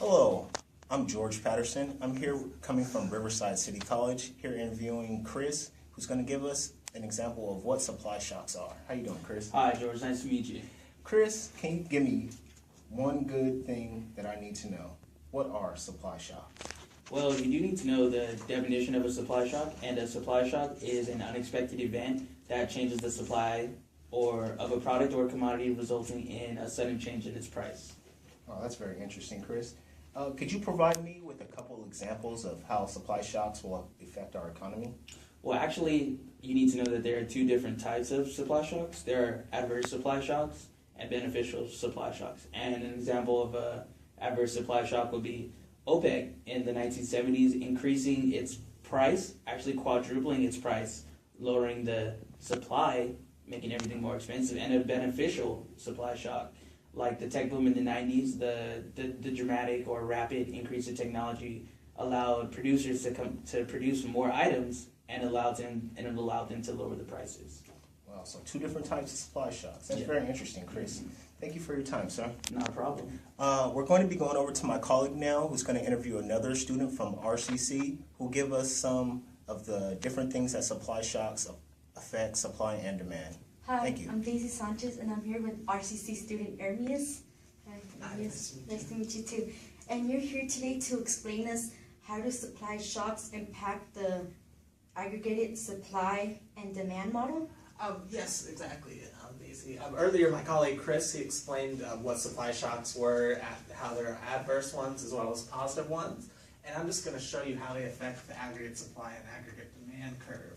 Hello, I'm George Patterson. I'm here coming from Riverside City College, here interviewing Chris, who's going to give us an example of what supply shocks are. How you doing, Chris? Hi, George. Nice to meet you. Chris, can you give me one good thing that I need to know? What are supply shocks? Well, you do need to know the definition of a supply shock, and a supply shock is an unexpected event that changes the supply or of a product or commodity, resulting in a sudden change in its price. Oh, that's very interesting, Chris. Could you provide me with a couple examples of how supply shocks will affect our economy? Well, actually, you need to know that there are two different types of supply shocks. There are adverse supply shocks and beneficial supply shocks. And an example of a adverse supply shock would be OPEC in the 1970s increasing its price, actually quadrupling its price, lowering the supply, making everything more expensive. And a beneficial supply shock, like the tech boom in the 90s, the dramatic or rapid increase in technology allowed producers to produce more items and it allowed them to lower the prices. Wow, so two different types of supply shocks. That's very interesting, Chris. Thank you for your time, sir. Not a problem. We're going to be going over to my colleague now, who's going to interview another student from RCC, who'll give us some of the different things that supply shocks affect supply and demand. Hi, Thank you. I'm Daisy Sanchez, and I'm here with RCC student Ermias. Hi, Ermias. Nice to meet you too. And you're here today to explain us how do supply shocks impact the aggregated supply and demand model? Yes, exactly, Daisy. Earlier, my colleague Chris, he explained what supply shocks were, how there are adverse ones as well as positive ones. And I'm just going to show you how they affect the aggregate supply and aggregate demand curve.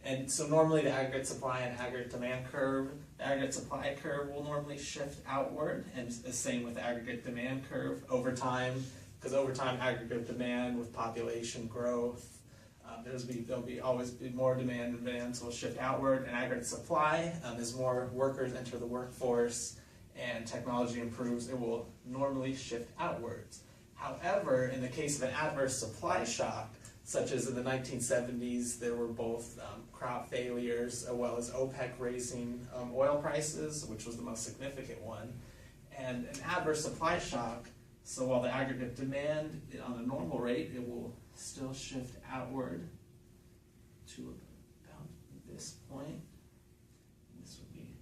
And so normally the aggregate supply and aggregate demand curve, the aggregate supply curve will normally shift outward, and the same with the aggregate demand curve over time, because over time aggregate demand with population growth, there'll always be more demand, so will shift outward, and aggregate supply, as more workers enter the workforce and technology improves, it will normally shift outwards. However, in the case of an adverse supply shock, such as in the 1970s, there were both crop failures as well as OPEC raising oil prices, which was the most significant one, and an adverse supply shock. So while the aggregate demand on a normal rate, it will still shift outward to about this point. This would be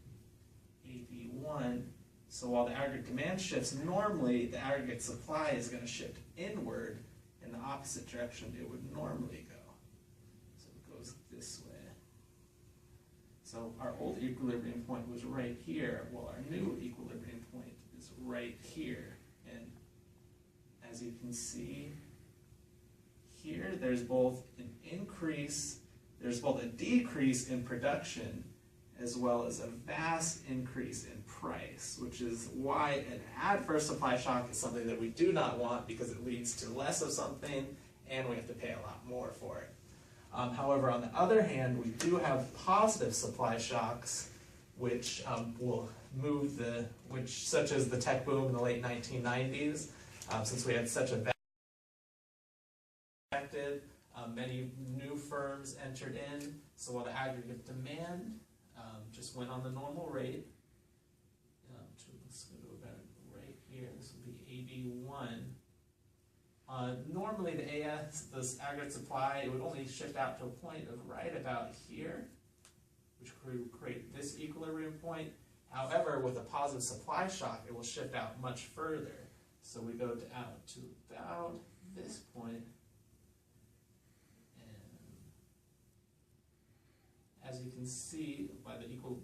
AB1. So while the aggregate demand shifts normally, the aggregate supply is going to shift inward in the opposite direction it would normally go. So it goes this way. So our old equilibrium point was right here. Well, our new equilibrium point is right here. And as you can see here, there's both a decrease in production as well as a vast increase in price, which is why an adverse supply shock is something that we do not want, because it leads to less of something and we have to pay a lot more for it. However, on the other hand, we do have positive supply shocks, which will move such as the tech boom in the late 1990s, since we had such a affected, many new firms entered in, so while the aggregate demand just went on the normal rate, let's go to about right here, this will be AB1. Normally this aggregate supply, it would only shift out to a point of right about here, which would create this equilibrium point. However, with a positive supply shock, it will shift out much further. So we go out to about this point. As you can see,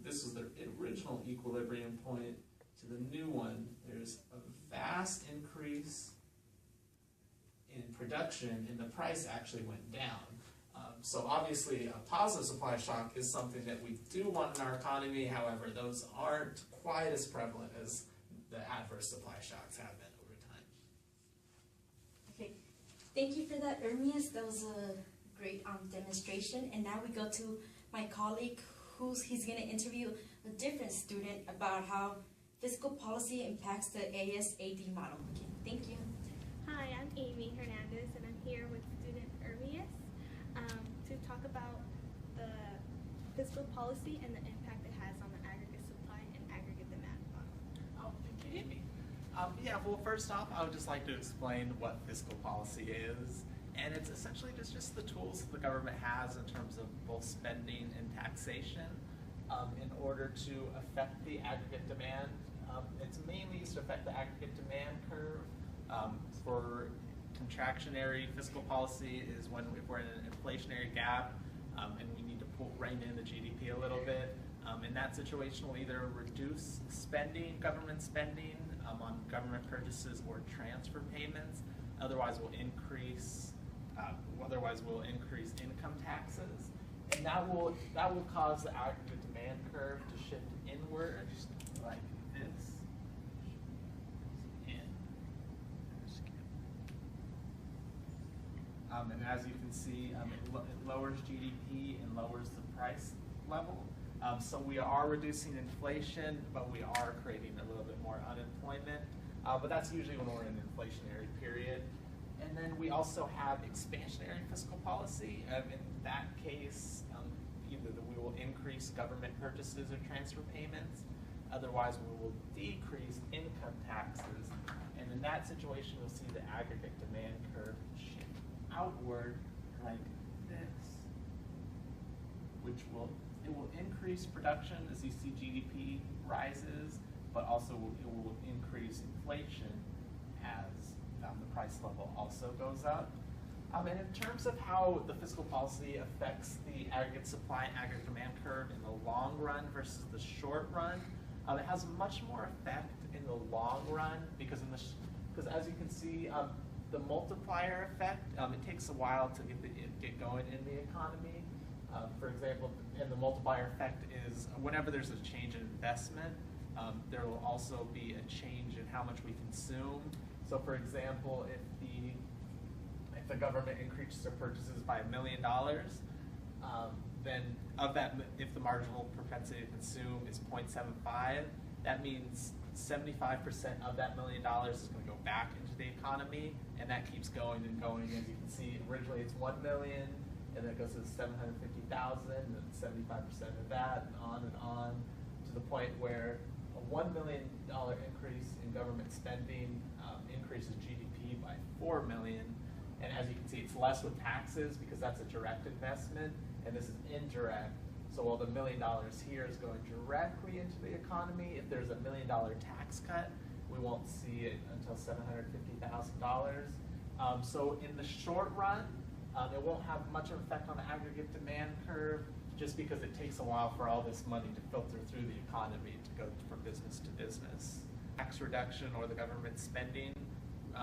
this is the original equilibrium point to the new one, there's a vast increase in production and the price actually went down. So obviously a positive supply shock is something that we do want in our economy, however those aren't quite as prevalent as the adverse supply shocks have been over time. Okay, thank you for that, Ermias. That was a great demonstration. And now we go to my colleague, he's going to interview a different student about how fiscal policy impacts the ASAD model. Okay, thank you. Hi, I'm Amy Hernandez, and I'm here with student Ermias to talk about the fiscal policy and the impact it has on the aggregate supply and aggregate demand model. Oh, thank you, Amy. Yeah, well, first off, I would just like to explain what fiscal policy is. And it's essentially just the tools that the government has in terms of both spending and taxation in order to affect the aggregate demand. It's mainly used to affect the aggregate demand curve. For contractionary fiscal policy is when if we're in an inflationary gap and we need to rein in the GDP a little bit. In that situation, we'll either reduce spending, government spending on government purchases or transfer payments. Otherwise, we'll increase income taxes, and that will cause the aggregate demand curve to shift inward like this. And as you can see, it lowers GDP and lowers the price level. So we are reducing inflation, but we are creating a little bit more unemployment. But that's usually when we're in an inflationary period. And then we also have expansionary fiscal policy. In that case, either we will increase government purchases or transfer payments. Otherwise, we will decrease income taxes. And in that situation, we'll see the aggregate demand curve shift outward like this, which will increase production as you see GDP rises, but also it will increase inflation as the price level also goes up. And in terms of how the fiscal policy affects the aggregate supply and aggregate demand curve in the long run versus the short run, it has much more effect in the long run because as you can see, the multiplier effect, it takes a while to get going in the economy. For example, and the multiplier effect is whenever there's a change in investment, there will also be a change in how much we consume. So for example, if the government increases their purchases by $1 million, then of that, if the marginal propensity to consume is 0.75, that means 75% of that $1 million is going to go back into the economy, and that keeps going and going. As you can see, originally it's 1 million, and then it goes to 750,000, and 75% of that, and on, to the point where a $1 million increase in government spending increases GDP by 4 million. And as you can see, it's less with taxes because that's a direct investment, and this is indirect. So while the $1 million here is going directly into the economy, if there's a $1 million tax cut, we won't see it until $750,000. So in the short run, it won't have much of an effect on the aggregate demand curve just because it takes a while for all this money to filter through the economy to go from business to business. Tax reduction or the government spending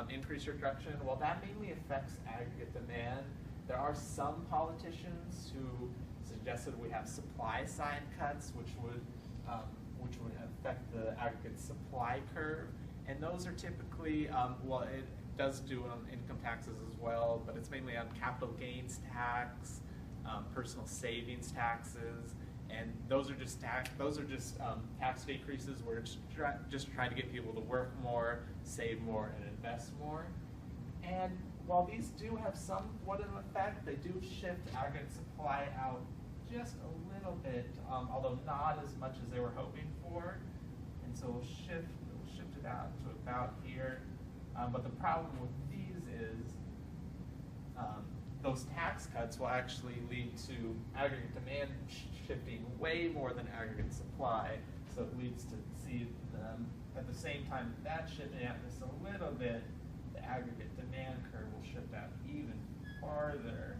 increase reduction, well, that mainly affects aggregate demand. There are some politicians who suggested we have supply side cuts, which would affect the aggregate supply curve, and those are typically well, it does do on income taxes as well, but it's mainly on capital gains tax, personal savings taxes, and those are just tax decreases where it's just trying to get people to work more, save more, and invest more. And while these do have somewhat of an effect, they do shift aggregate supply out just a little bit, although not as much as they were hoping for. And so we'll shift it out to about here. But the problem with these is those tax cuts will actually lead to aggregate demand shifting way more than aggregate supply. So it leads to see at the same time that's shifting out just a little bit, the aggregate demand curve will shift out even farther.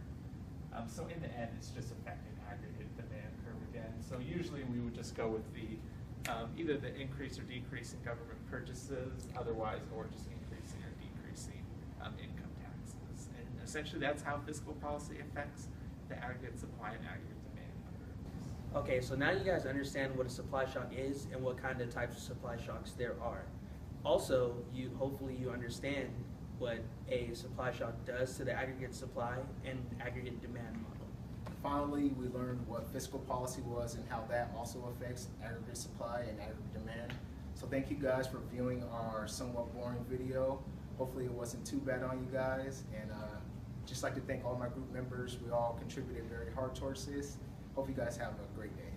So in the end, it's just affecting aggregate demand curve again. So usually we would just go with the either the increase or decrease in government purchases, otherwise, or just increasing or decreasing income taxes. And essentially, that's how fiscal policy affects the aggregate supply and aggregate demand curves. Okay, so now you guys understand what a supply shock is and what kind of types of supply shocks there are. Also, hopefully you understand what a supply shock does to the aggregate supply and aggregate demand model. Finally, we learned what fiscal policy was and how that also affects aggregate supply and aggregate demand. So thank you guys for viewing our somewhat boring video. Hopefully it wasn't too bad on you guys. And just like to thank all my group members. We all contributed very hard towards this. Hope you guys have a great day.